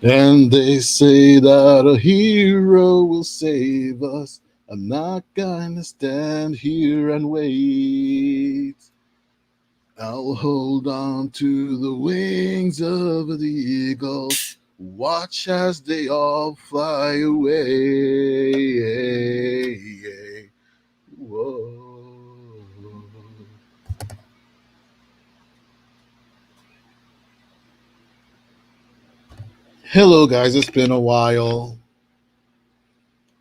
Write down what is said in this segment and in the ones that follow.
And they say that a hero will save us. I'm not gonna stand here and wait. I'll hold on to the wings of the eagle. Watch as they all fly away. Whoa. Hello, guys. It's been a while.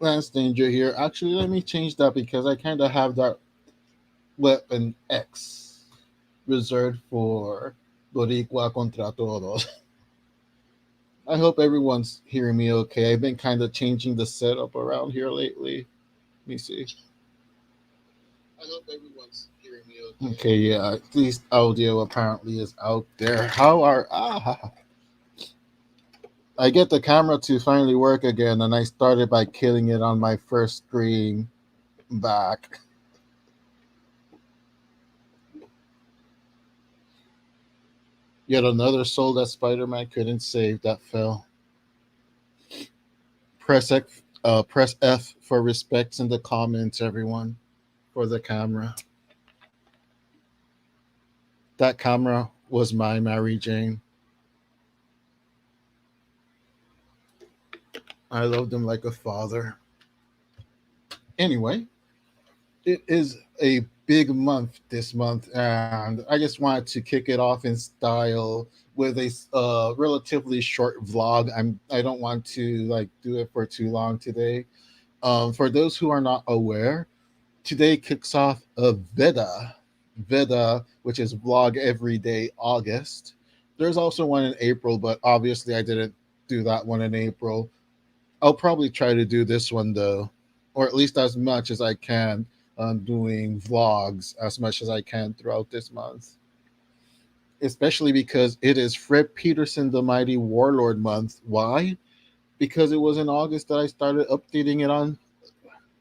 Lance Danger here. Actually, let me change that because I kind of have that weapon X reserved for Boricua contra todos. I hope everyone's hearing me okay. I've been kind of changing the setup around here lately. Let me see. I hope everyone's hearing me okay. Okay, yeah. At least audio apparently is out there. How are I get the camera to finally work again, and I started by killing it on my first screen back. Yet another soul that Spider-Man couldn't save that fell. Press F for respects in the comments, everyone, for the camera. That camera was my Mary Jane. I loved him like a father. Anyway, it is a big month this month, and I just wanted to kick it off in style with a relatively short vlog. I don't want to like do it for too long today. For those who are not aware, today kicks off a VEDA, which is Vlog Every Day August. There's also one in April, but obviously I didn't do that one in April. I'll probably try to do this one though, or at least as much as I can, doing vlogs as much as I can throughout this month. Especially because it is Fred Peterson the Mighty Warlord month. Why? Because it was in August that I started updating it on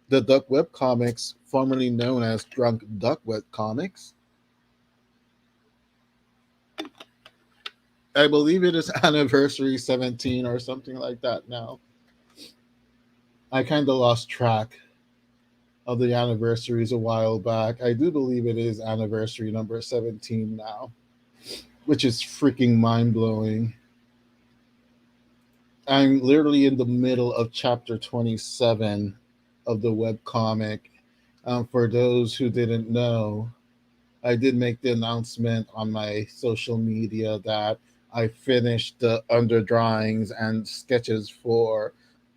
the Duck Web Comics, formerly known as Drunk Duck Web Comics. I believe it is anniversary 17 or something like that now. I kind of lost track of the anniversaries a while back. I do believe it is anniversary number 17 now, which is freaking mind blowing. I'm literally in the middle of chapter 27 of the webcomic. For those who didn't know, I did make the announcement on my social media that I finished the underdrawings and sketches for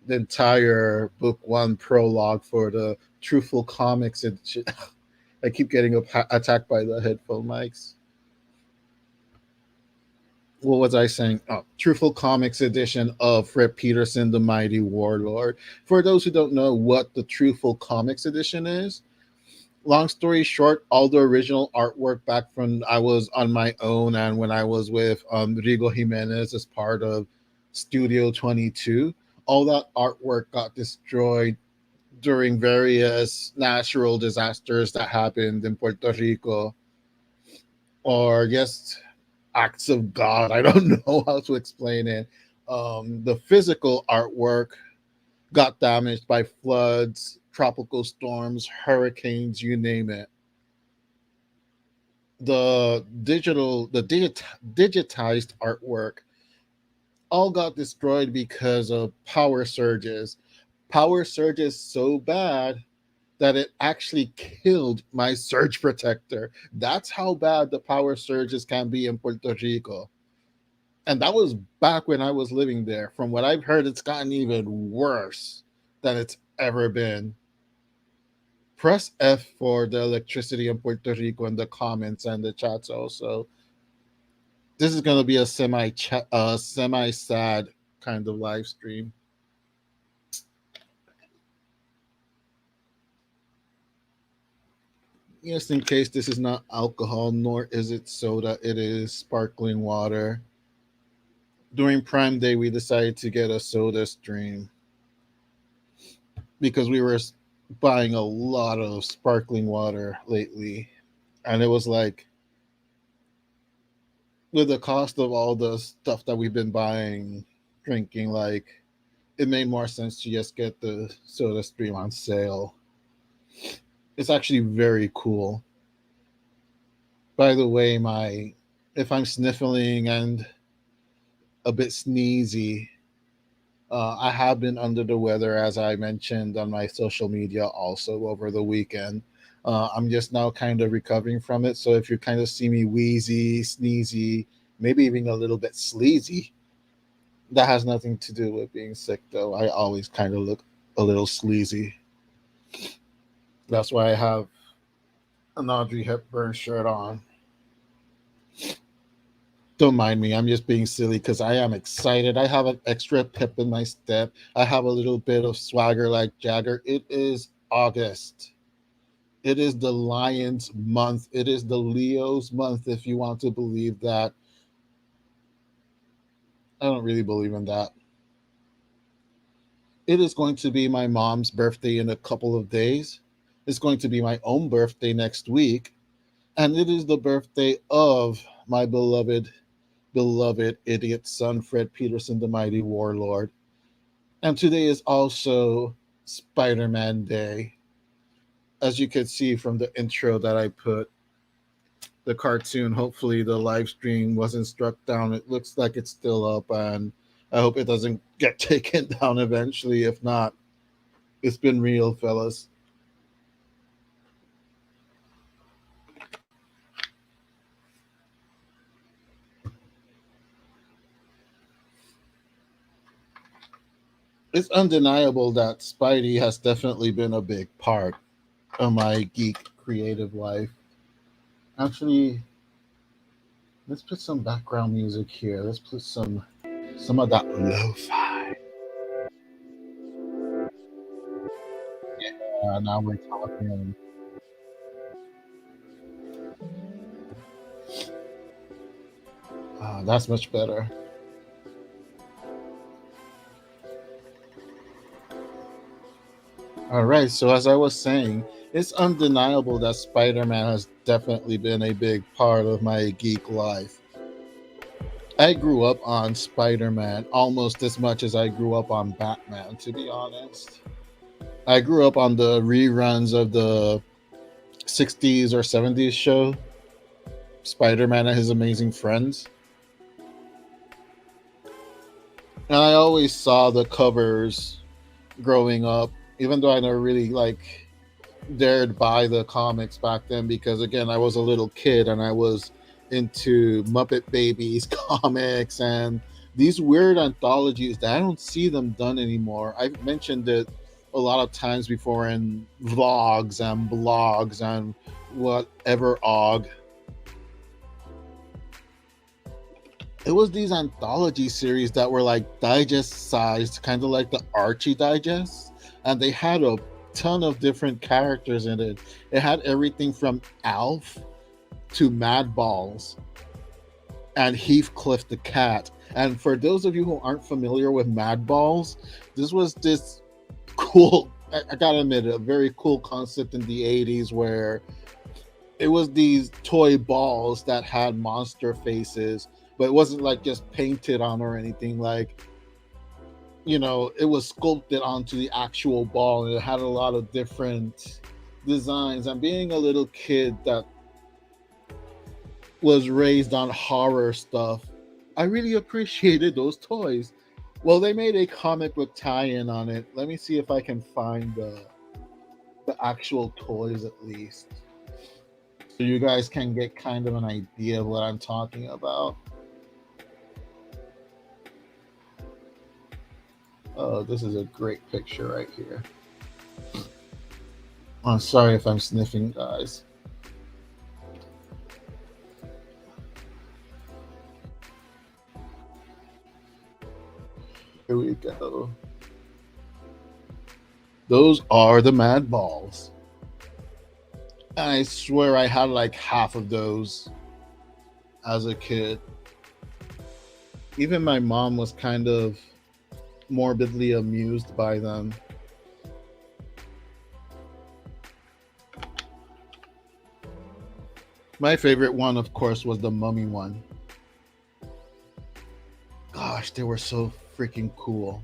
the entire book one prologue for the Truthful Comics. I keep getting attacked by the headphone mics. What was I saying? Oh, Truthful Comics edition of Fred Peterson, the Mighty Warlord. For those who don't know what the Truthful Comics edition is, long story short, all the original artwork back from I was on my own and when I was with Rigo Jimenez as part of Studio 22, all that artwork got destroyed during various natural disasters that happened in Puerto Rico, or just acts of God. I don't know how to explain it. The physical artwork got damaged by floods, tropical storms, hurricanes, you name it. The digitized artwork all got destroyed because of power surges so bad that it actually killed my surge protector. That's how bad the power surges can be in Puerto Rico. And that was back when I was living there. From what I've heard, it's gotten even worse than it's ever been. Press F for the electricity in Puerto Rico in the comments and the chats also. This is gonna be a semi sad kind of live stream. Just in case this is not alcohol, nor is it soda, it is sparkling water. During Prime Day, we decided to get a soda stream because we were buying a lot of sparkling water lately. And it was like, with the cost of all the stuff that we've been buying, drinking, like it made more sense to just get the Soda Stream on sale. It's actually very cool. By the way, my if I'm sniffling and a bit sneezy, I have been under the weather, as I mentioned on my social media also over the weekend. I'm just now kind of recovering from it. So if you kind of see me wheezy, sneezy, maybe even a little bit sleazy, that has nothing to do with being sick, though. I always kind of look a little sleazy. That's why I have an Audrey Hepburn shirt on. Don't mind me. I'm just being silly because I am excited. I have an extra pep in my step. I have a little bit of swagger like Jagger. It is August. It is the Lion's month. It is the Leo's month, if you want to believe that. I don't really believe in that. It is going to be my mom's birthday in a couple of days. It's going to be my own birthday next week. And it is the birthday of my beloved idiot son, Fred Peterson, the mighty warlord. And today is also Spider Man Day. As you can see from the intro that I put, the cartoon, hopefully the live stream wasn't struck down. It looks like it's still up, and I hope it doesn't get taken down eventually. If not, it's been real, fellas. It's undeniable that Spidey has definitely been a big part of my geek creative life. Actually, let's put some background music here. Let's put some of that lo-fi. Now we're talking. That's much better. All right. So as I was saying, it's undeniable that Spider-Man has definitely been a big part of my geek life. I grew up on Spider-Man almost as much as I grew up on Batman, to be honest. I grew up on the reruns of the 60s or 70s show, Spider-Man and His Amazing Friends. And I always saw the covers growing up, even though I never really dared buy the comics back then because again I was a little kid and I was into Muppet Babies comics and these weird anthologies that I don't see them done anymore. I've mentioned it a lot of times before in vlogs and blogs and whatever og. It was these anthology series that were like digest sized, kind of like the Archie digest, and they had a ton of different characters in it. It had everything from Alf to Mad Balls and Heathcliff the cat. And for those of you who aren't familiar with Mad Balls, this was this cool, I gotta admit, a very cool concept in the 80s where it was these toy balls that had monster faces, but it wasn't like just painted on or anything. Like, it was sculpted onto the actual ball and it had a lot of different designs. And being a little kid that was raised on horror stuff, I really appreciated those toys. Well, they made a comic book tie-in on it. Let me see if I can find the actual toys at least, so you guys can get kind of an idea of what I'm talking about. Oh, this is a great picture right here. I'm sorry if I'm sniffing, guys. Here we go. Those are the Mad Balls. And I swear I had like half of those as a kid. Even my mom was kind of morbidly amused by them. My favorite one, of course, was the mummy one. God, gosh, they were so freaking cool.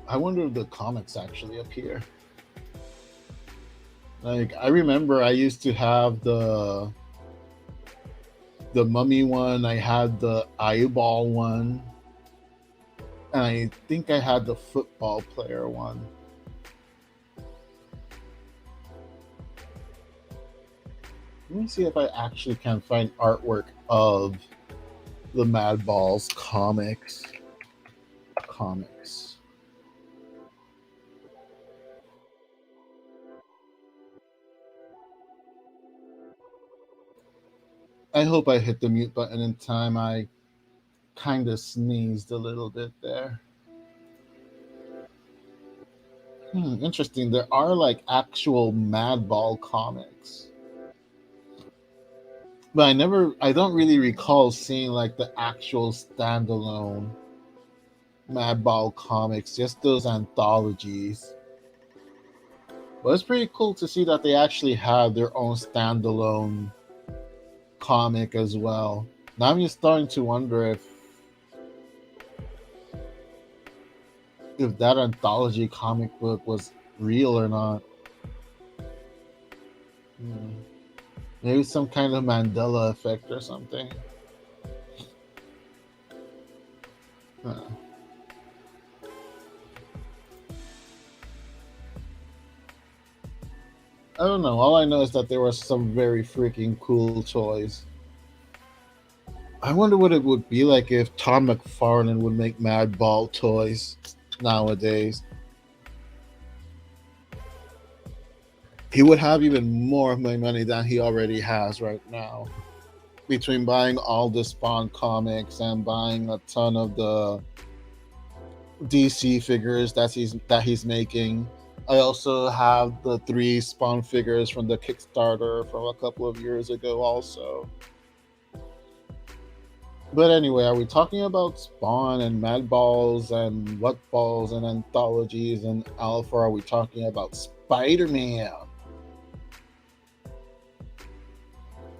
I wonder if the comics actually appear. Like I remember I used to have the mummy one, I had the eyeball one, and I think I had the football player one. Let me see if I actually can find artwork of the Mad Balls comics. Comics. I hope I hit the mute button in time. I kind of sneezed a little bit there. Interesting. There are like actual Madball comics, but I don't really recall seeing like the actual standalone Madball comics, just those anthologies. But it's pretty cool to see that they actually have their own standalone comic as well. Now I'm just starting to wonder if that anthology comic book was real or not. Hmm. Maybe some kind of Mandela effect or something. Huh. I don't know. All I know is that there were some very freaking cool toys. I wonder what it would be like if Tom McFarlane would make Mad Ball toys nowadays. He would have even more of my money than he already has right now. Between buying all the Spawn comics and buying a ton of the DC figures that he's making. I also have the 3 Spawn figures from the Kickstarter from a couple of years ago also. But anyway, are we talking about Spawn and Mad Balls and What Balls and anthologies and Alpha? Are we talking about Spider-Man?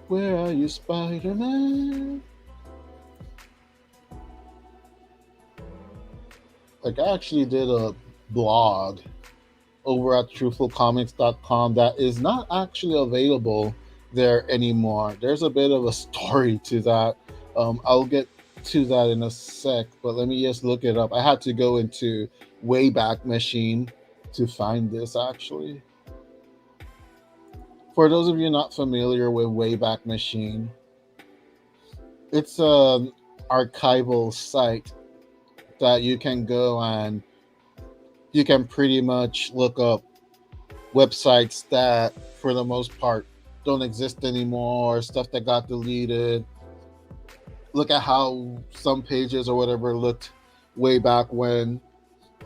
Where are you, Spider-Man? Like I actually did a blog over at truthfulcomics.com that is not actually available there anymore. There's a bit of a story to that. I'll get to that in a sec, but let me just look it up. I had to go into Wayback Machine to find this actually. For those of you not familiar with Wayback Machine, it's an archival site that you can go and you can pretty much look up websites that, for the most part, don't exist anymore, stuff that got deleted. Look at how some pages or whatever looked way back when.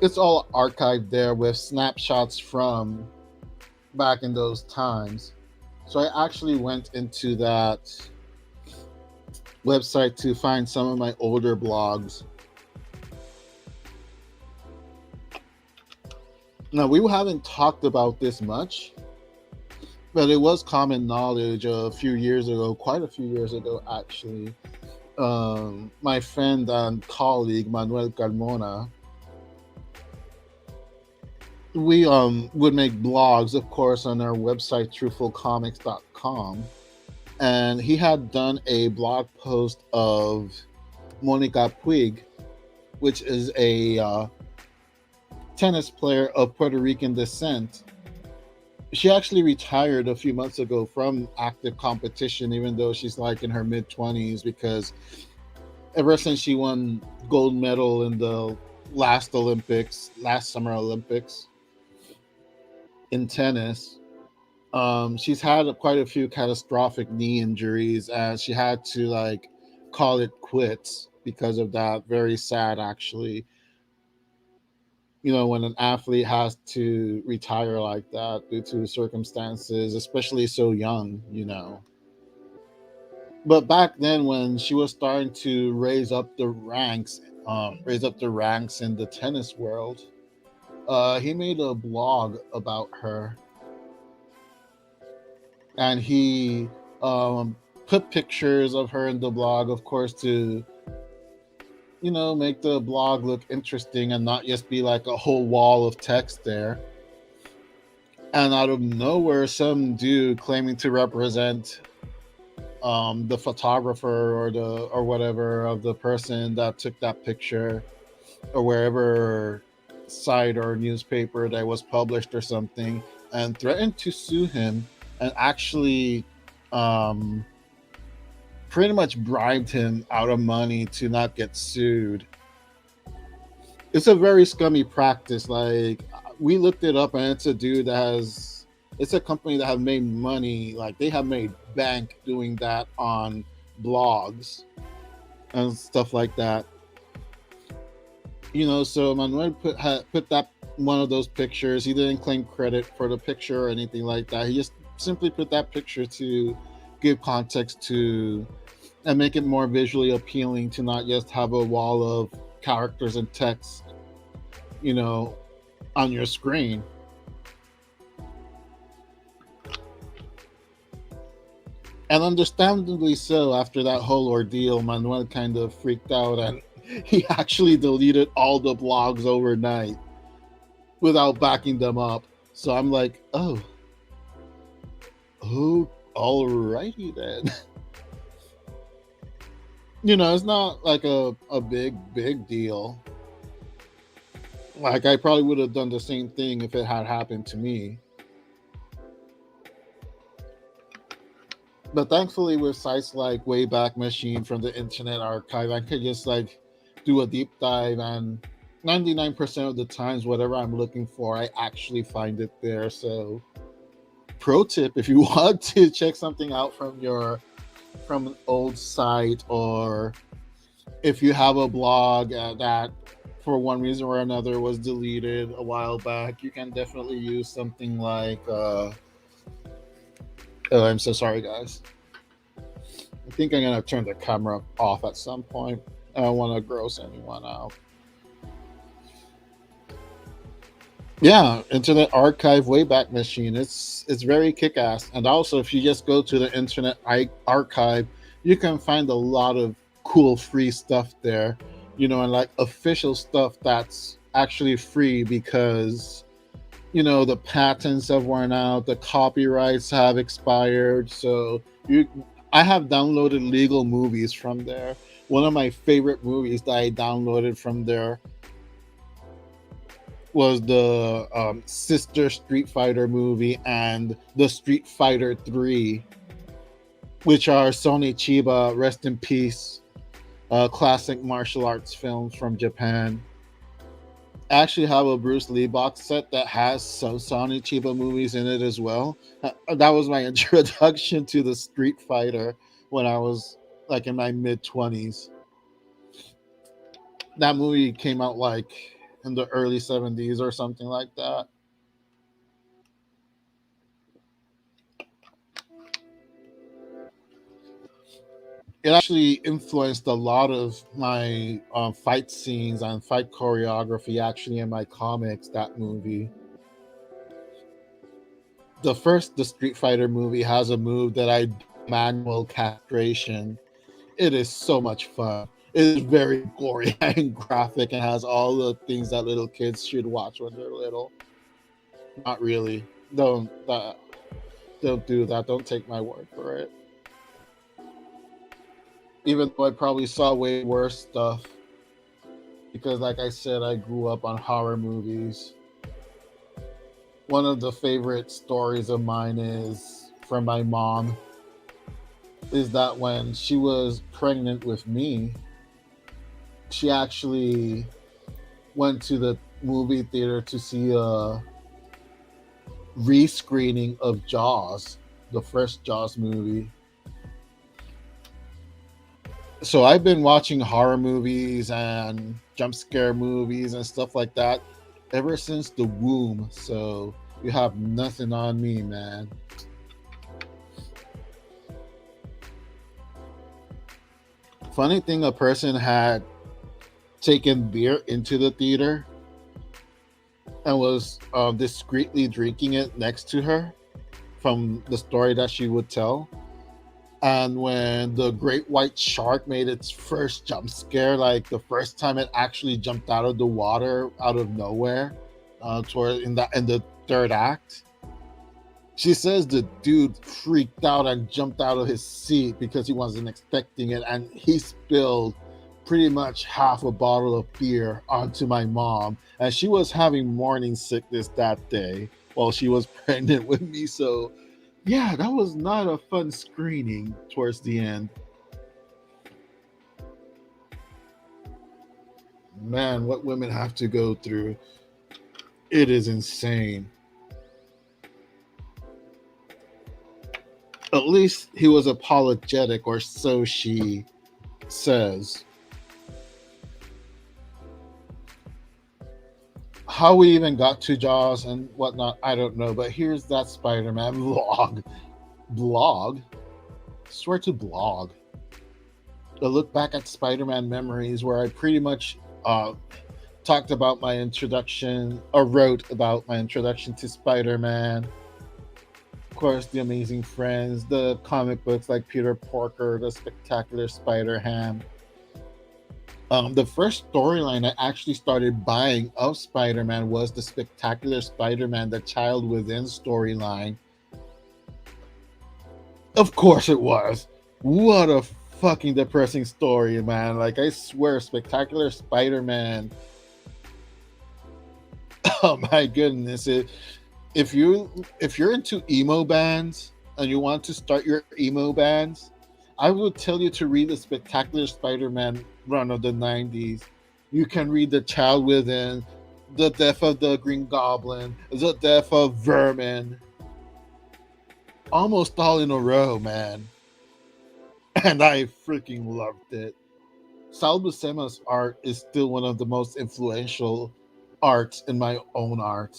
It's all archived there with snapshots from back in those times. So I actually went into that website to find some of my older blogs. Now, we haven't talked about this much, but it was common knowledge a few years ago, quite a few years ago, actually. My friend and colleague, Manuel Carmona, we would make blogs, of course, on our website, truthfulcomics.com. And he had done a blog post of Monica Puig, which is a tennis player of Puerto Rican descent. She actually retired a few months ago from active competition, even though she's like in her mid 20s, because ever since she won gold medal in the last summer Olympics in tennis, she's had quite a few catastrophic knee injuries, and she had to like call it quits because of that. Very sad, actually. When an athlete has to retire like that due to circumstances, especially so young. But back then, when she was starting to raise up the ranks in the tennis world, he made a blog about her, and he put pictures of her in the blog, of course, to make the blog look interesting and not just be like a whole wall of text there. And out of nowhere, some dude claiming to represent the photographer or whatever of the person that took that picture, or wherever site or newspaper that was published or something, and threatened to sue him, and actually um, pretty much bribed him out of money to not get sued. It's a very scummy practice. Like, we looked it up, and it's a dude that has. It's a company that have made money. Like, they have made bank doing that on blogs and stuff like that. So Manuel put that one of those pictures. He didn't claim credit for the picture or anything like that. He just simply put that picture to give context to and make it more visually appealing, to not just have a wall of characters and text, you know, on your screen. And understandably so, after that whole ordeal, Manuel kind of freaked out, and he actually deleted all the blogs overnight without backing them up. So I'm like, oh, alrighty then. It's not like a big deal. Like, I probably would have done the same thing if it had happened to me. But thankfully, with sites like Wayback Machine from the Internet Archive, I could just like do a deep dive, and 99% of the times, whatever I'm looking for, I actually find it there. So, pro tip: if you want to check something out from an old site, or if you have a blog that for one reason or another was deleted a while back, you can definitely use something like oh, I'm so sorry, guys. I think I'm gonna turn the camera off at some point. I don't want to gross anyone out. Yeah, Internet Archive Wayback Machine. It's very kick-ass. And also, if you just go to the Internet Archive, you can find a lot of cool free stuff there. And like official stuff that's actually free because the patents have worn out, the copyrights have expired. So I have downloaded legal movies from there. One of my favorite movies that I downloaded from there was the Sister Street Fighter movie and the Street Fighter 3, which are Sony Chiba, rest in peace, classic martial arts films from Japan. I actually have a Bruce Lee box set that has some Sony Chiba movies in it as well. That was my introduction to the Street Fighter when I was like in my mid 20s. That movie came out like in the early 70s or something like that. It actually influenced a lot of my fight scenes and fight choreography actually in my comics. That movie, the Street Fighter movie, has a move that I do manual castration. It is so much fun. It is very gory and graphic and has all the things that little kids should watch when they're little. Not really. Don't do that. Don't take my word for it. Even though I probably saw way worse stuff, because like I said, I grew up on horror movies. One of the favorite stories of mine is from my mom, is that when she was pregnant with me, she actually went to the movie theater to see a rescreening of Jaws, the first Jaws movie. So I've been watching horror movies and jump scare movies and stuff like that ever since the womb. So you have nothing on me, man. Funny thing, a person had taken beer into the theater and was discreetly drinking it next to her from the story that she would tell. And when the great white shark made its first jump scare, like the first time it actually jumped out of the water out of nowhere, toward in the third act, she says the dude freaked out and jumped out of his seat because he wasn't expecting it, and he spilled pretty much half a bottle of beer onto my mom, and she was having morning sickness that day while she was pregnant with me. So yeah, that was not a fun screening towards the end. Man, what women have to go through, it is insane. At least he was apologetic, or so she says. How we even got to Jaws and whatnot, I don't know. But here's that Spider-Man vlog. Blog? Swear to blog. A look back at Spider-Man memories, where I pretty much talked about my introduction, or wrote about my introduction to Spider-Man. Of course, the Amazing Friends, the comic books like Peter Porker, the Spectacular Spider-Ham. The first storyline I actually started buying of Spider-Man was the Spectacular Spider-Man, the Child Within storyline. Of course it was. What a fucking depressing story, man. Like, I swear, Spectacular Spider-Man. Oh my goodness. If you're into emo bands and you want to start your emo bands, I would tell you to read the Spectacular Spider-Man run of the 90s. You can read The Child Within, The Death of the Green Goblin, The Death of Vermin, almost all in a row, man. And I freaking loved it. Sal Buscema's art is still one of the most influential arts in my own art.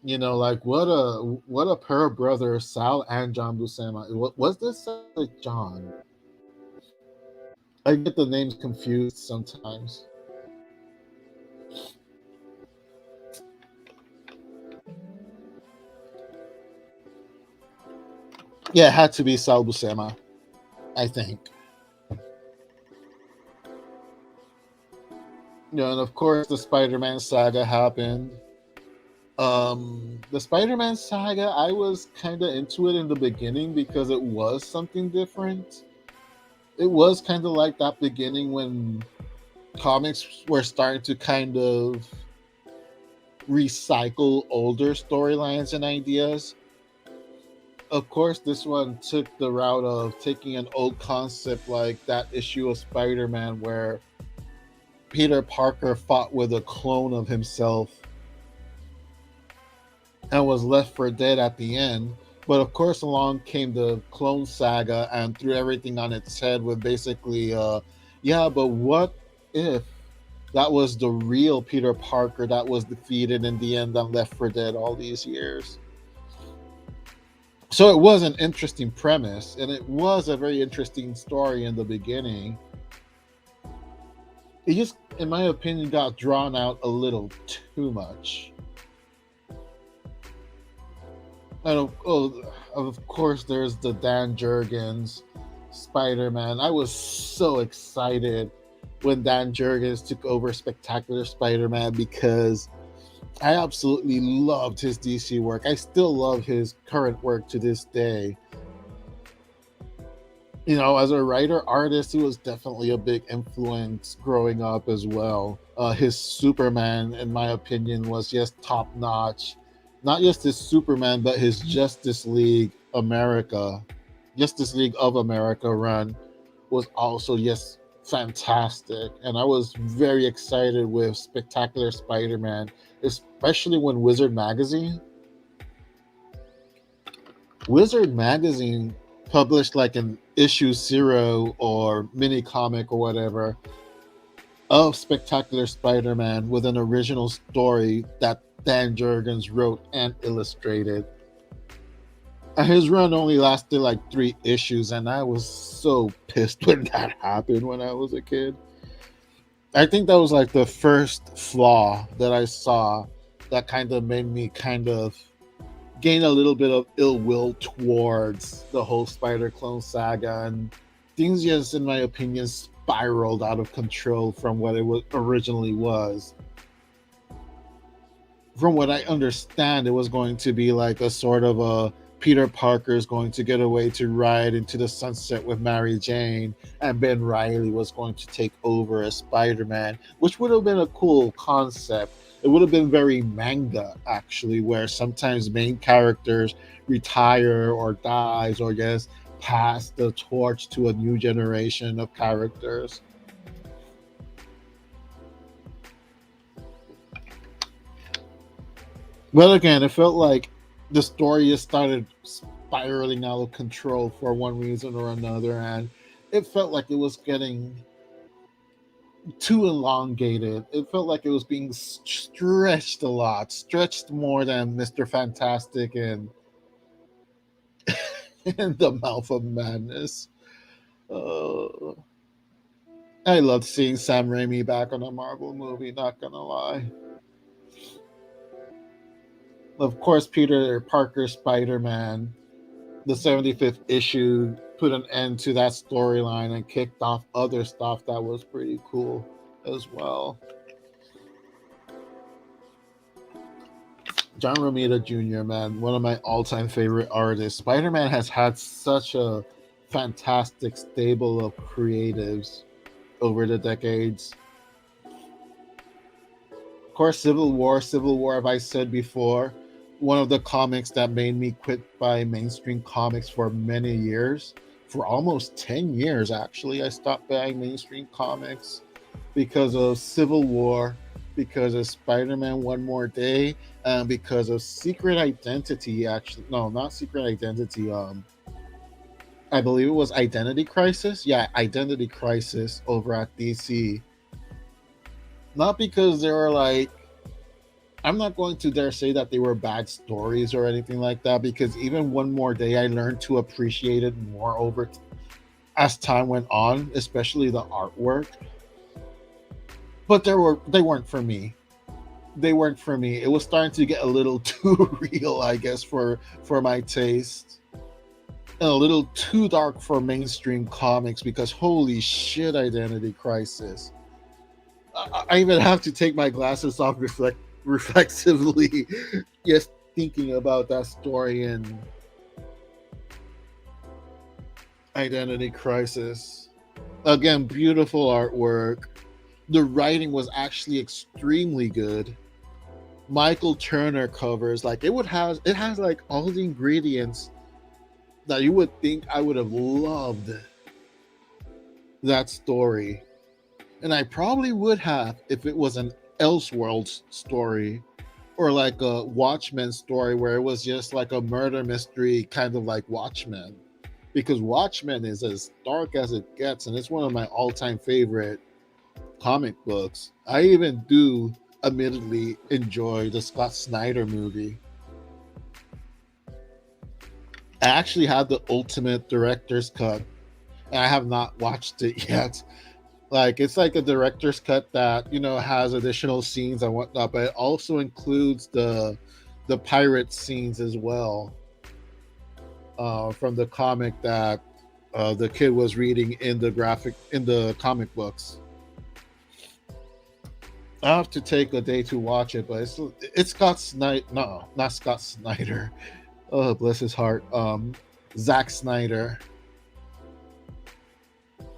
You know, like what a pair of brothers, Sal and John Buscema. What was this John? I get the names confused sometimes. Yeah, it had to be Sal Buscema, I think. You know, and of course the Spider-Man saga happened. The Spider-Man saga, I was kind of into it in the beginning because it was something different. It was kind of like that beginning when comics were starting to kind of recycle older storylines and ideas. Of course, this one took the route of taking an old concept like that issue of Spider-Man where Peter Parker fought with a clone of himself and was left for dead at the end. But of course, along came the clone saga and threw everything on its head with basically, yeah, but what if that was the real Peter Parker that was defeated in the end and left for dead all these years? So it was an interesting premise, and it was a very interesting story in the beginning. It just, in my opinion, got drawn out a little too much. And of course, there's the Dan Jurgens Spider-Man. I was so excited when Dan Jurgens took over Spectacular Spider-Man because I absolutely loved his DC work. I still love his current work to this day. You know, as a writer artist, he was definitely a big influence growing up as well. His Superman, in my opinion, was just top notch. Not just his Superman, but his Justice League of America run was also just fantastic. And I was very excited with Spectacular Spider-Man, especially when Wizard Magazine published like an issue zero or mini comic or whatever of Spectacular Spider-Man with an original story that Dan Jurgens wrote and illustrated. And his run only lasted like 3 issues, and I was so pissed when that happened when I was a kid. I think that was like the first flaw that I saw that kind of made me kind of gained a little bit of ill will towards the whole Spider Clone saga, and things just, in my opinion, spiraled out of control from what it was originally was. From what I understand, it was going to be like a sort of a Peter Parker is going to get away to ride into the sunset with Mary Jane, and Ben Riley was going to take over as Spider Man, which would have been a cool concept. It would have been very manga, actually, where sometimes main characters retire or dies or just pass the torch to a new generation of characters. But again, it felt like the story just started spiraling out of control for one reason or another, and it felt like it was getting too elongated. It felt like it was being stretched a lot, stretched more than Mr. Fantastic and in the Mouth of Madness. Uh, I loved seeing Sam Raimi back on a Marvel movie, not gonna lie. Of course, Peter Parker Spider Man, the 75th issue, put an end to that storyline and kicked off other stuff that was pretty cool as well. John Romita Jr., man, one of my all time favorite artists. Spider Man has had such a fantastic stable of creatives over the decades. Of course, Civil War, as I said before, one of the comics that made me quit by mainstream comics for many years. For almost 10 years, actually, I stopped buying mainstream comics because of Civil War, because of Spider Man One More Day, and because of Secret Identity. Actually, no, not Secret Identity. I believe it was Identity Crisis. Yeah, Identity Crisis over at DC. Not because they were like, I'm not going to dare say that they were bad stories or anything like that, because even One More Day, I learned to appreciate it more as time went on, especially the artwork. But they weren't for me. They weren't for me. It was starting to get a little too real, I guess, for my taste, and a little too dark for mainstream comics. Because holy shit, Identity Crisis! I even have to take my glasses off reflexively, just thinking about that story and Identity Crisis. Again, beautiful artwork. The writing was actually extremely good. Michael Turner covers, like, it has like all the ingredients that you would think I would have loved that story. And I probably would have if it was an Elseworlds story, or like a Watchmen story where it was just like a murder mystery, kind of like Watchmen. Because Watchmen is as dark as it gets, and it's one of my all-time favorite comic books. I even do admittedly enjoy the Scott Snyder movie. I actually had the ultimate director's cut, and I have not watched it yet. Like, it's like a director's cut that, has additional scenes and whatnot, but it also includes the pirate scenes as well, from the comic that the kid was reading in the comic books. I have to take a day to watch it, but it's Scott Snyder. No, not Scott Snyder. Oh, bless his heart. Zack Snyder.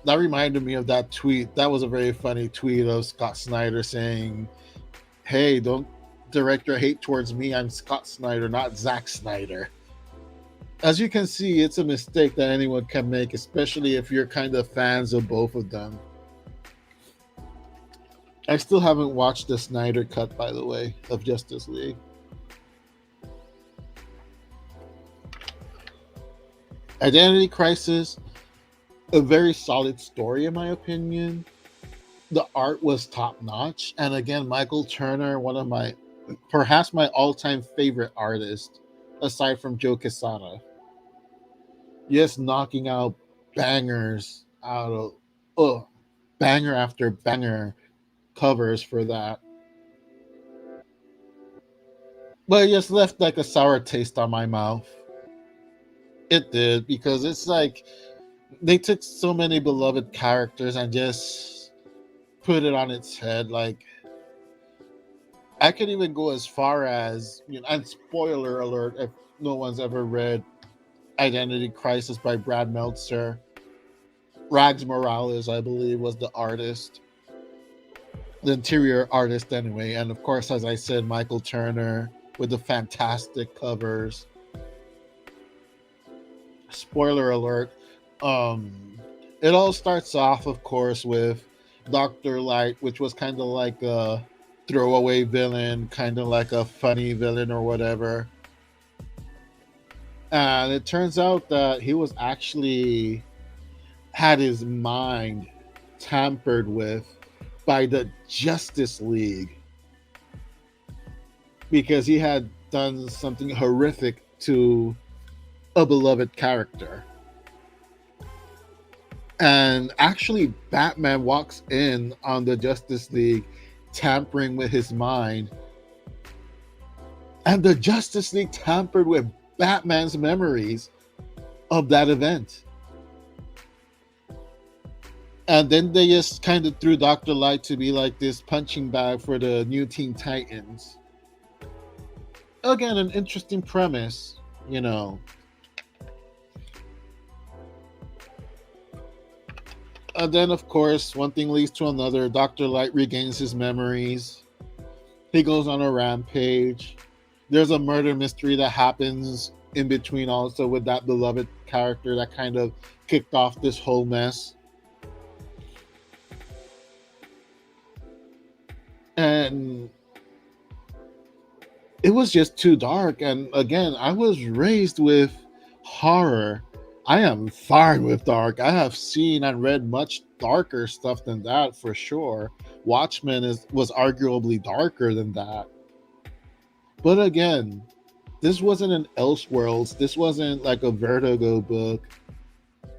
That reminded me of that tweet. That was a very funny tweet of Scott Snyder saying, "Hey, don't direct your hate towards me. I'm Scott Snyder, not Zack Snyder." As you can see, it's a mistake that anyone can make, especially if you're kind of fans of both of them. I still haven't watched the Snyder cut, by the way, of Justice League. Identity Crisis, a very solid story in my opinion. The art was top notch, and again, Michael Turner, one of my, perhaps my all-time favorite artist, aside from Joe Quesada. Yes, knocking out bangers out of, banger after banger covers for that. but it just left like a sour taste on my mouth. It did, because it's like they took so many beloved characters and just put it on its head. Like, I could even go as far as, and spoiler alert if no one's ever read Identity Crisis by Brad Meltzer. Rags Morales, I believe, was the artist, the interior artist anyway. And of course, as I said, Michael Turner with the fantastic covers. Spoiler alert. Um, it all starts off, of course, with Dr. Light, which was kind of like a throwaway villain, kind of like a funny villain or whatever. And it turns out that he was actually had his mind tampered with by the Justice League because he had done something horrific to a beloved character. And actually, Batman walks in on the Justice League tampering with his mind. And the Justice League tampered with Batman's memories of that event. And then they just kind of threw Dr. Light to be like this punching bag for the new Teen Titans. Again, an interesting premise, you know. And then, of course, one thing leads to another. Dr. Light regains his memories. He goes on a rampage. There's a murder mystery that happens in between also with that beloved character that kind of kicked off this whole mess. And it was just too dark. And again, I was raised with horror. I am fine with dark. I have seen and read much darker stuff than that for sure. Watchmen was arguably darker than that. But again, this wasn't an Elseworlds. This wasn't like a Vertigo book.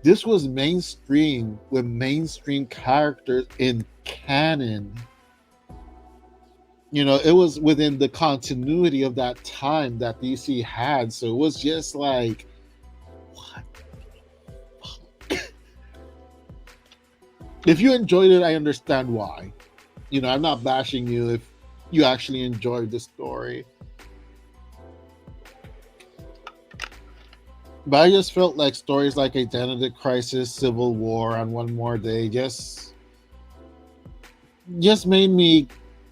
This was mainstream with mainstream characters in canon. You know, it was within the continuity of that time that DC had. So it was just like, what? If you enjoyed it, I understand why. You know, I'm not bashing you if you actually enjoyed the story. But I just felt like stories like Identity Crisis, Civil War, and One More Day just made me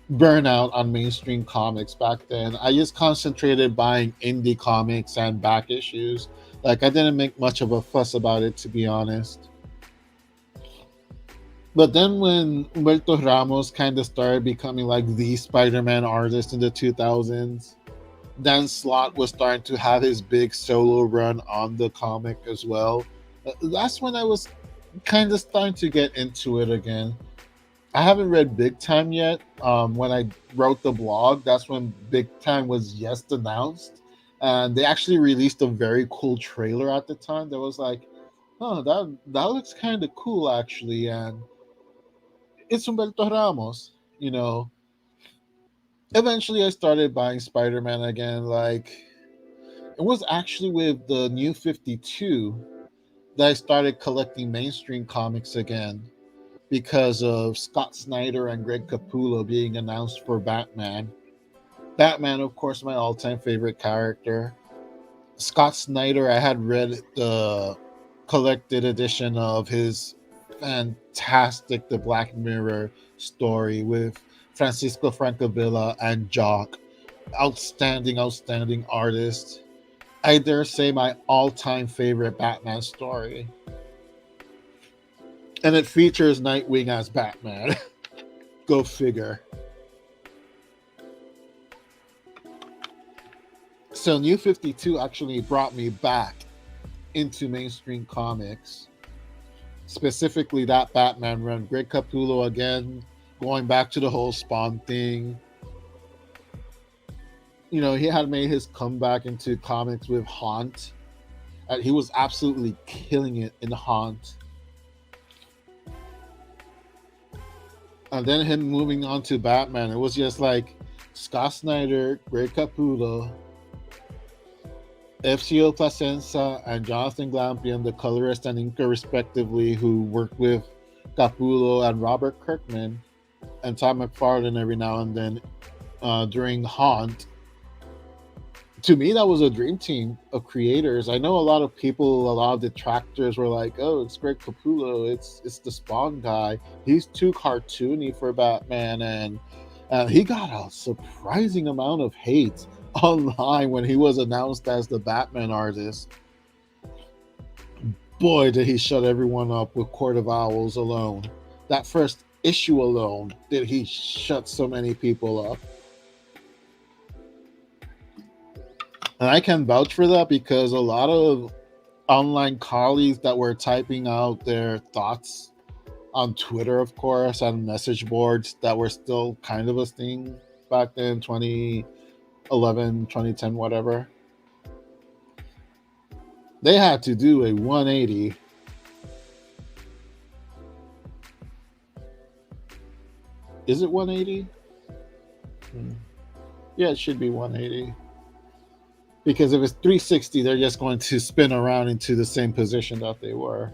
burn out on mainstream comics back then. I just concentrated buying indie comics and back issues. Like, I didn't make much of a fuss about it, to be honest. But then when Humberto Ramos kind of started becoming like the Spider-Man artist in the 2000s, Dan Slott was starting to have his big solo run on the comic as well. That's when I was kind of starting to get into it again. I haven't read Big Time yet. When I wrote the blog, that's when Big Time was just announced. And they actually released a very cool trailer at the time that was like, oh, that looks kind of cool actually. And it's Humberto Ramos, you know. Eventually, I started buying Spider Man again. Like, it was actually with the New 52 that I started collecting mainstream comics again because of Scott Snyder and Greg Capullo being announced for Batman. Batman, of course, my all time favorite character. Scott Snyder, I had read the collected edition of his fantastic The Black Mirror story with Francisco Francavilla and Jock. Outstanding artist. I dare say my all-time favorite Batman story. And it features Nightwing as Batman. Go figure. So New 52 actually brought me back into mainstream comics. Specifically that Batman run. Greg Capullo again, going back to the whole Spawn thing. You know, he had made his comeback into comics with Haunt. And he was absolutely killing it in Haunt. And then him moving on to Batman, it was just like Scott Snyder, Greg Capullo, FCO Placenza, and Jonathan Glampion, the colorist and inker respectively, who worked with Capullo, and Robert Kirkman and Todd McFarlane every now and then during Haunt. To me, that was a dream team of creators. I know a lot of people, a lot of detractors were like, "Oh, it's Greg Capullo. It's the Spawn guy. He's too cartoony for Batman," and he got a surprising amount of hate online when he was announced as the Batman artist. Boy, did he shut everyone up with Court of Owls alone. That first issue alone, did he shut so many people up. And I can vouch for that because a lot of online colleagues that were typing out their thoughts on Twitter, of course, on message boards that were still kind of a thing back then, 2011, 2010, whatever. They had to do a 180. Is it 180? Yeah, it should be 180. Because if it's 360, they're just going to spin around into the same position that they were.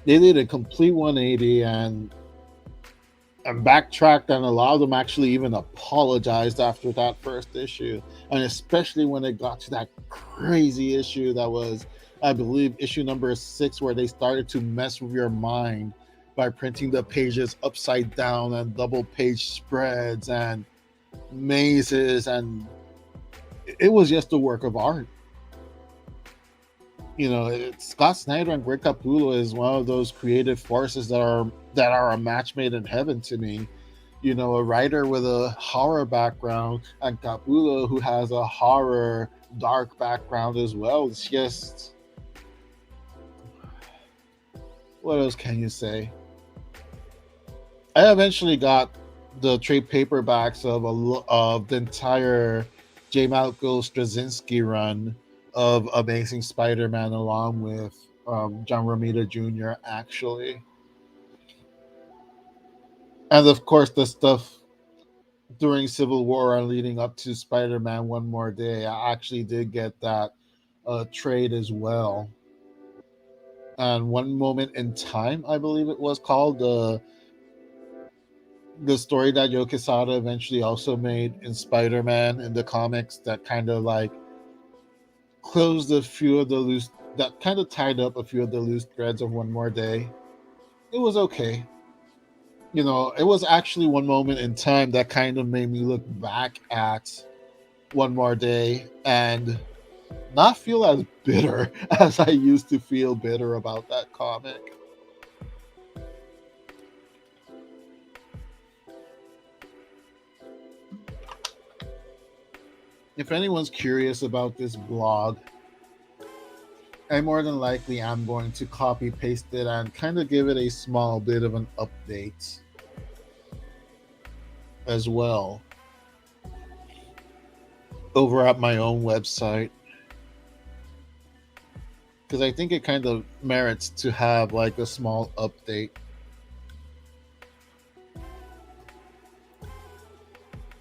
They did a complete 180 and backtracked, and a lot of them actually even apologized after that first issue. And especially when it got to that crazy issue that was, I believe, issue number 6, where they started to mess with your mind by printing the pages upside down and double page spreads and mazes, and it was just a work of art. You know, Scott Snyder and Greg Capullo is one of those creative forces that are a match made in heaven to me. You know, a writer with a horror background and Capullo who has a horror dark background as well. It's just, what else can you say? I eventually got the trade paperbacks of the entire J. Malko Straczynski run of Amazing Spider-Man, along with John Romita Jr. actually, and of course the stuff during Civil War and leading up to Spider-Man One More Day. I actually did get that trade as well. And One Moment in Time, I believe it was called, the story that Joe Quesada eventually also made in Spider-Man in the comics, that kind of like closed a few of the loose, that kind of tied up a few of the loose threads of One More Day. It was okay. You know, it was actually One Moment in Time that kind of made me look back at One More Day and not feel as bitter as I used to feel bitter about that comic. If anyone's curious about this blog, I more than likely am going to copy paste it and kind of give it a small bit of an update as well over at my own website, because I think it kind of merits to have like a small update.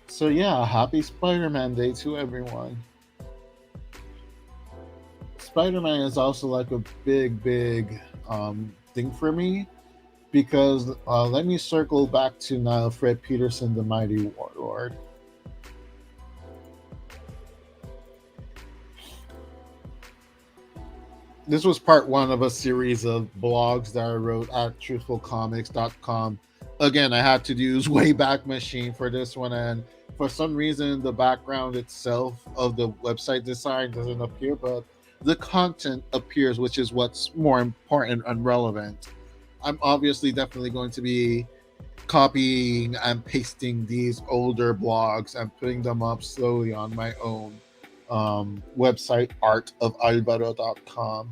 So yeah, happy Spider-Man Day to everyone. Spider-Man is also like a big thing for me because let me circle back to now Fred Peterson, the Mighty Warlord. This was part one of a series of blogs that I wrote at truthfulcomics.com. Again, I had to use Wayback Machine for this one, and for some reason the background itself of the website design doesn't appear, but the content appears, which is what's more important and relevant. I'm obviously definitely going to be copying and pasting these older blogs and putting them up slowly on my own website, artofalvaro.com.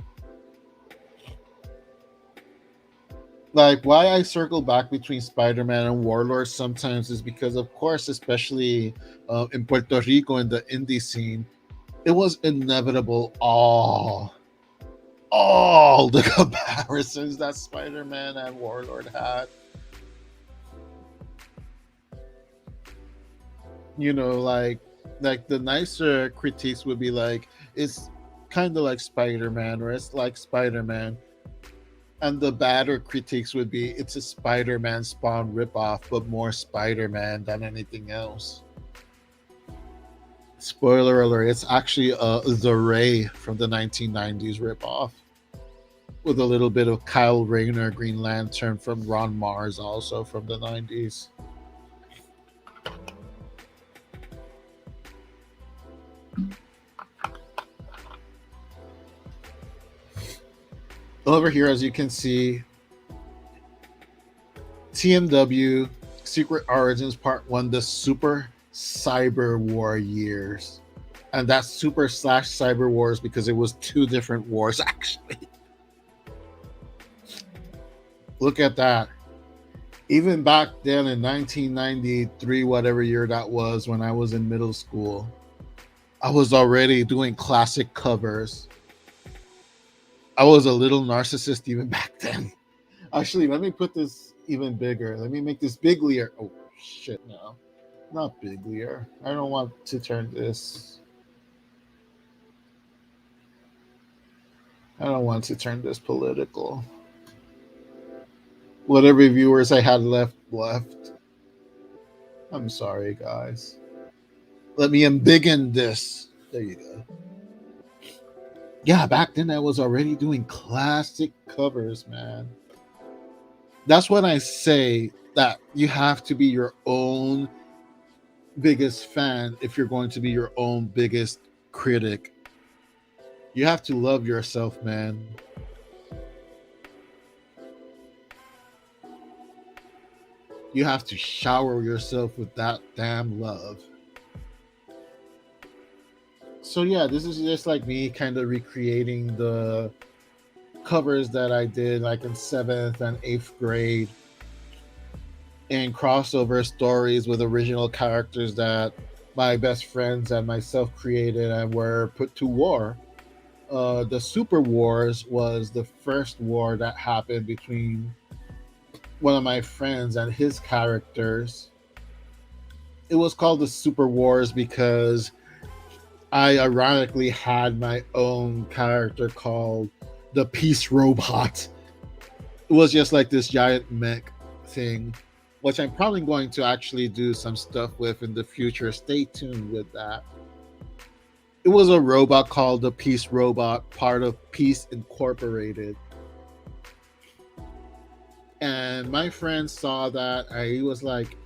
Like, why I circle back between Spider-Man and Warlord sometimes is because, of course, especially in Puerto Rico in the indie scene, it was inevitable all the comparisons that Spider-Man and Warlord had. You know, like the nicer critiques would be like it's kind of like Spider-Man, or it's like Spider-Man. And the badder critiques would be it's a Spider-Man Spawn ripoff, but more Spider-Man than anything else. Spoiler alert, it's actually the Ray from the 1990s ripoff, with a little bit of Kyle Rayner Green Lantern from Ron Mars, also from the 90s. Over here, as you can see, TMW Secret Origins Part 1, the Super Cyber War years. And that's Super slash Cyber Wars because it was two different wars, actually. Look at that. Even back then in 1993, whatever year that was, when I was in middle school, I was already doing classic covers. I was a little narcissist even back then. Actually, let me put this even bigger. Let me make this biglier. Oh, shit, no. Not biglier. I don't want to turn this. I don't want to turn this political. Whatever viewers I had left. I'm sorry, guys. Let me embiggen this. There you go. Yeah, back then I was already doing classic covers, man. That's when I say that you have to be your own biggest fan if you're going to be your own biggest critic. You have to love yourself, man. You have to shower yourself with that damn love. So yeah, this is just like me kind of recreating the covers that I did like in 7th and 8th grade, and crossover stories with original characters that my best friends and myself created and were put to war. The Super Wars was the first war that happened between one of my friends and his characters. It was called the Super Wars because I ironically had my own character called the Peace Robot. It was just like this giant mech thing, which I'm probably going to actually do some stuff with in the future. Stay tuned with that. It was a robot called the Peace Robot, part of Peace Incorporated. And my friend saw that, and he was like,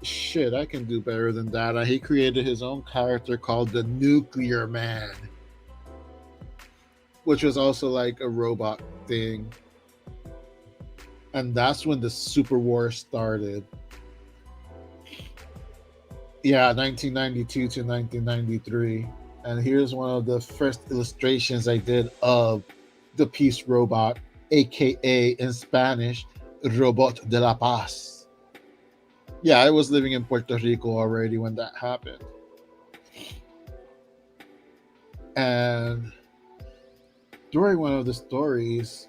shit, I can do better than that. And he created his own character called the Nuclear Man, which was also like a robot thing. And that's when the Super War started. Yeah, 1992 to 1993. And here's one of the first illustrations I did of the Peace Robot, aka in Spanish, Robot de la Paz. Yeah, I was living in Puerto Rico already when that happened. And during one of the stories,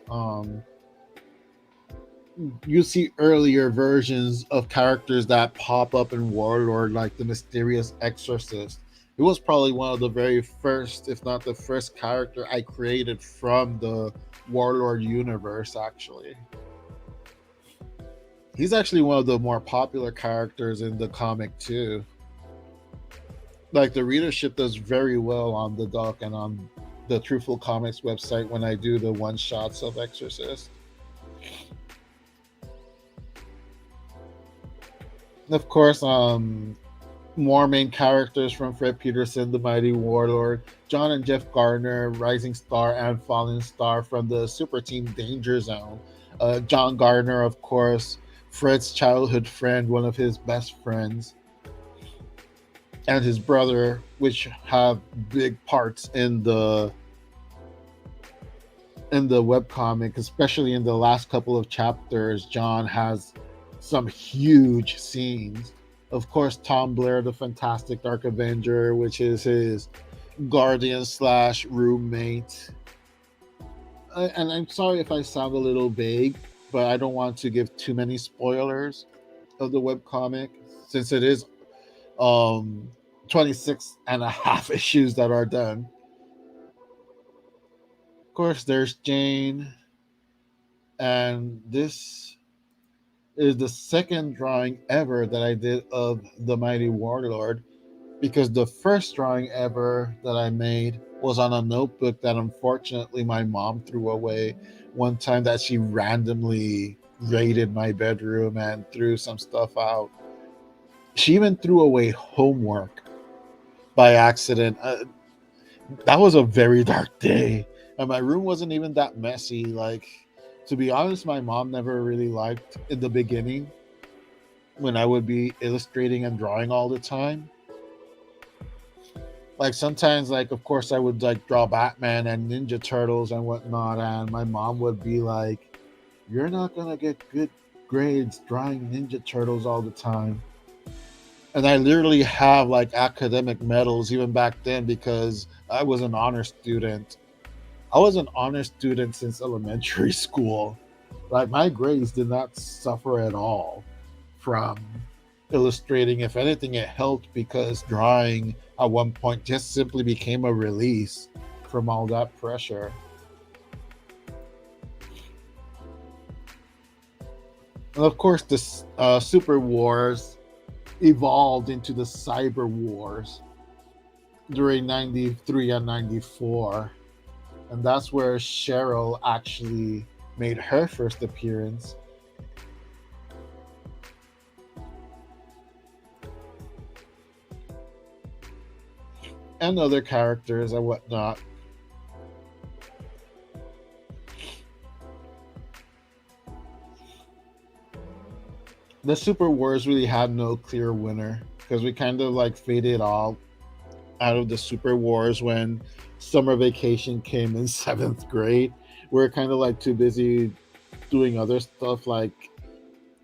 you see earlier versions of characters that pop up in Warlord, like the mysterious exorcist. It was probably one of the very first, if not the first character I created from the Warlord universe, actually. He's actually one of the more popular characters in the comic, too. Like, the readership does very well on the doc and on the Truthful Comics website when I do the one shots of Exorcist. Of course, more main characters from Fred Peterson, the Mighty Warlord, John and Jeff Gardner, Rising Star and Falling Star from the Super Team Danger Zone. John Gardner, of course, Fred's childhood friend, one of his best friends, and his brother, which have big parts in the webcomic, especially in the last couple of chapters. John has some huge scenes. Of course, Tom Blair, the Fantastic Dark Avenger, which is his guardian slash roommate. And I'm sorry if I sound a little vague, but I don't want to give too many spoilers of the webcomic, since it is um 26 and a half issues that are done. Of course, there's Jane, and this is the second drawing ever that I did of the mighty Warlord, because the first drawing ever that I made was on a notebook that unfortunately my mom threw away one time that she randomly raided my bedroom and threw some stuff out. She even threw away homework by accident. That was a very dark day. And my room wasn't even that messy. Like, to be honest, my mom never really liked in the beginning when I would be illustrating and drawing all the time. Like sometimes, like of course, I would like draw Batman and Ninja Turtles and whatnot, and my mom would be like, "You're not gonna get good grades drawing Ninja Turtles all the time." And I literally have like academic medals even back then because I was an honor student. I was an honor student since elementary school. Like my grades did not suffer at all from illustrating. If anything, it helped because drawing at one point just simply became a release from all that pressure. And of course, the Super Wars evolved into the Cyber Wars during 93 and 94. And that's where Cheryl actually made her first appearance. And other characters and whatnot. The Super Wars really had no clear winner because we kind of like faded all out of the Super Wars when summer vacation came in seventh grade. We are kind of like too busy doing other stuff. Like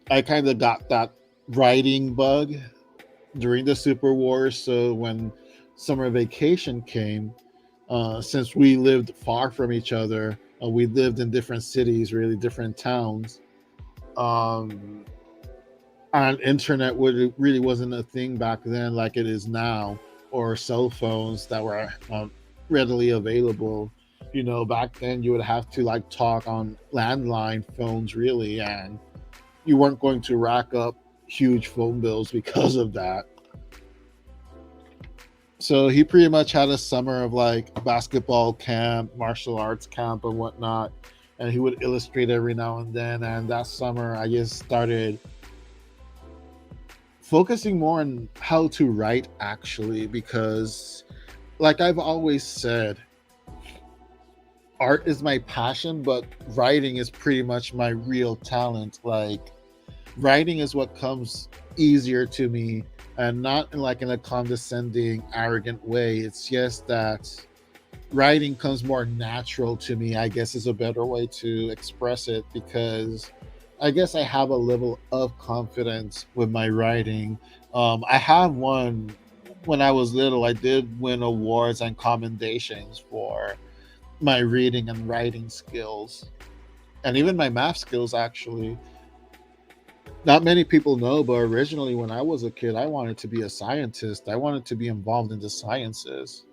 I kind of got that writing bug during the Super Wars. So when summer vacation came, since we lived far from each other, we lived in different cities, really different towns. Um, and internet would really wasn't a thing back then like it is now, or cell phones that were readily available. You know, back then you would have to like talk on landline phones, really, and you weren't going to rack up huge phone bills because of that. So he pretty much had a summer of like basketball camp, martial arts camp, and whatnot. And he would illustrate every now and then. And that summer, I just started focusing more on how to write actually, because, like I've always said, art is my passion, but writing is pretty much my real talent. Like, writing is what comes easier to me, and not in like in a condescending arrogant way. It's just that writing comes more natural to me, I guess, is a better way to express it, because I guess I have a level of confidence with my writing. I have one. When I was little, I did win awards and commendations for my reading and writing skills, and even my math skills actually. Not many people know, but originally when I was a kid, I wanted to be a scientist. I wanted to be involved in the sciences.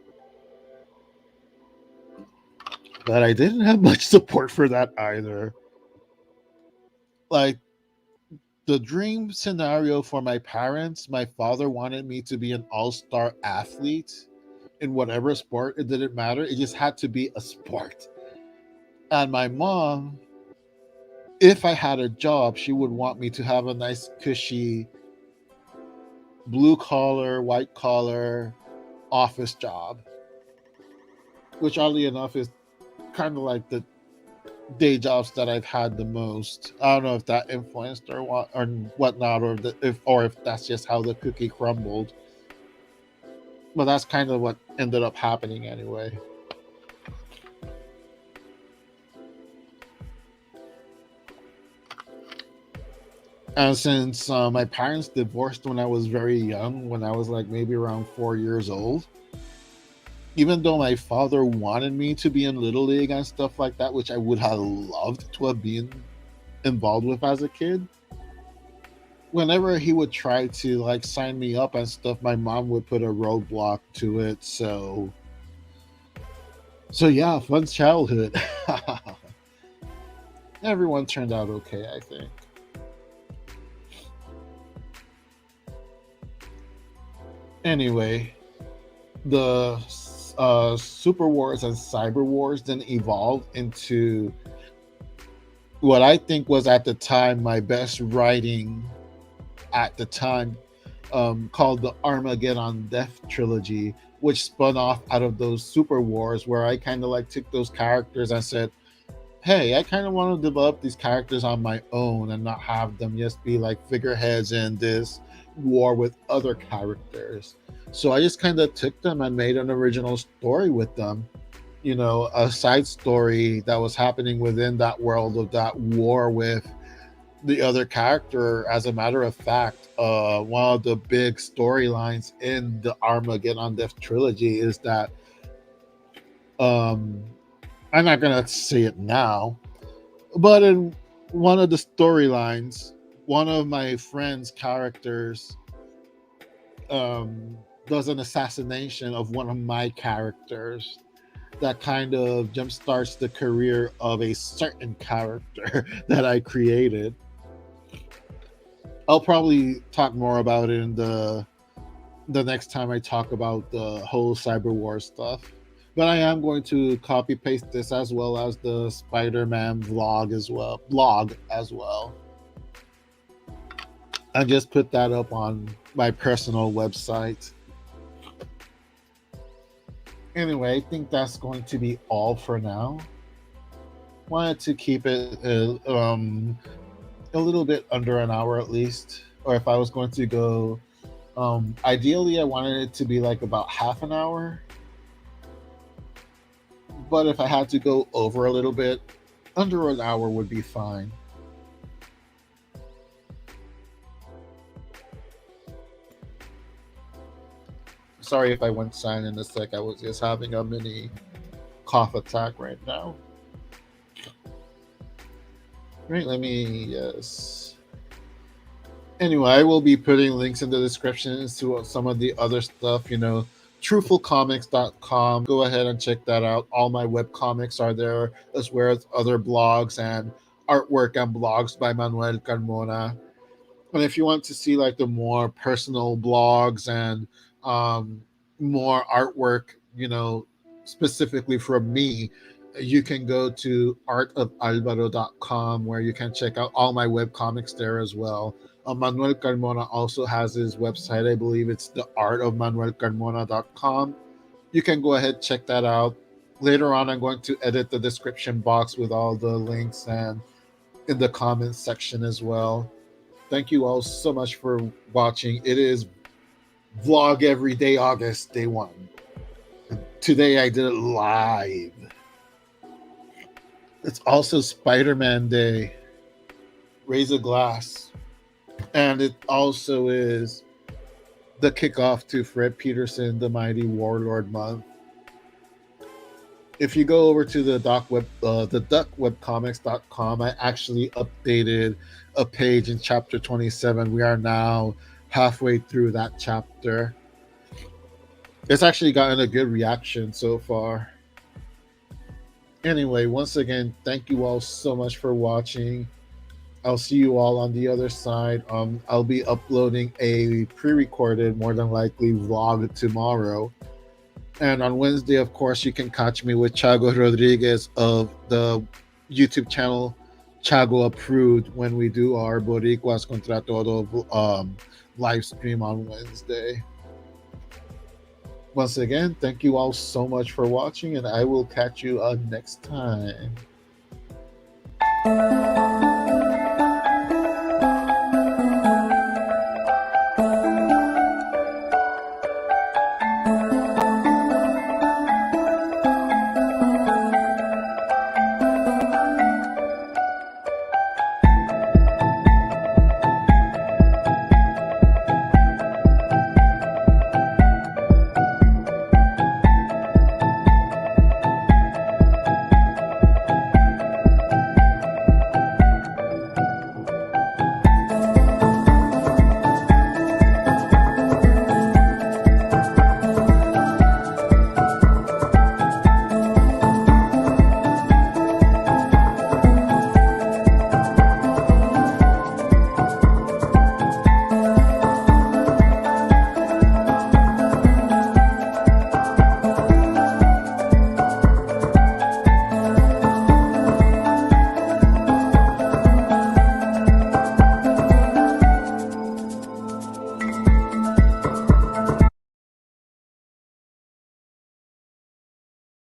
But I didn't have much support for that either. Like, the dream scenario for my parents, my father wanted me to be an all-star athlete in whatever sport. It didn't matter. It just had to be a sport. And my mom, if I had a job, she would want me to have a nice cushy blue collar, white collar office job, which oddly enough is kind of like the day jobs that I've had the most. I don't know if that influenced or what or whatnot, or if that's just how the cookie crumbled. But that's kind of what ended up happening anyway. And since my parents divorced when I was very young, when I was like maybe around 4 years old, even though my father wanted me to be in Little League and stuff like that, which I would have loved to have been involved with as a kid, whenever he would try to like sign me up and stuff, my mom would put a roadblock to it. So yeah, fun childhood. Everyone turned out okay, I think. Anyway, the Super Wars and Cyber Wars then evolved into what I think was at the time my best writing at the time, called the Armageddon Death Trilogy, which spun off out of those Super Wars, where I kind of like took those characters and said, hey, I kind of want to develop these characters on my own and not have them just be like figureheads in this war with other characters. So I just kind of took them and made an original story with them. You know, a side story that was happening within that world of that war with the other character. As a matter of fact, one of the big storylines in the Armageddon Death trilogy is that, um, I'm not gonna say it now, but in one of the storylines, one of my friend's characters, um, does an assassination of one of my characters that kind of jumpstarts the career of a certain character that I created. I'll probably talk more about it in the next time I talk about the whole cyber war stuff. But I am going to copy paste this as well as the Spider-Man vlog as well, blog as well, and just put that up on my personal website. Anyway, I think that's going to be all for now. Wanted to keep it a little bit under an hour at least, or if I was going to go, ideally I wanted it to be like about half an hour, but if I had to go over a little bit, under an hour would be fine. Sorry if I went silent a sec. I was just having a mini cough attack right now. Right, let me, yes. Anyway, I will be putting links in the descriptions to some of the other stuff, truthfulcomics.com. Go ahead and check that out. All my web comics are there, as well as other blogs and artwork and blogs by Manuel Carmona. And if you want to see like the more personal blogs and, um, more artwork, specifically from me, you can go to artofalvaro.com, where you can check out all my web comics there as well. Manuel Carmona also has his website. I believe it's the artofmanuelcarmona.com. You can go ahead, check that out. Later on, I'm going to edit the description box with all the links and in the comments section as well. Thank you all so much for watching. It is Vlog Every Day August, day one. Today I did it live. It's also Spider-Man Day. Raise a glass. And it also is the kickoff to Fred Peterson, the Mighty Warlord month. If you go over to the duckwebcomics.com, I actually updated a page in chapter 27. We are now halfway through that chapter. It's actually gotten a good reaction so far. Anyway, once again, thank you all so much for watching. I'll see you all on the other side. I'll be uploading a pre-recorded, more than likely, vlog tomorrow. And on Wednesday, of course, you can catch me with Chago Rodriguez of the YouTube channel Chago Approved, when we do our Boricuas Contra Todo live stream on Wednesday. Once again, thank you all so much for watching, and I will catch you next time.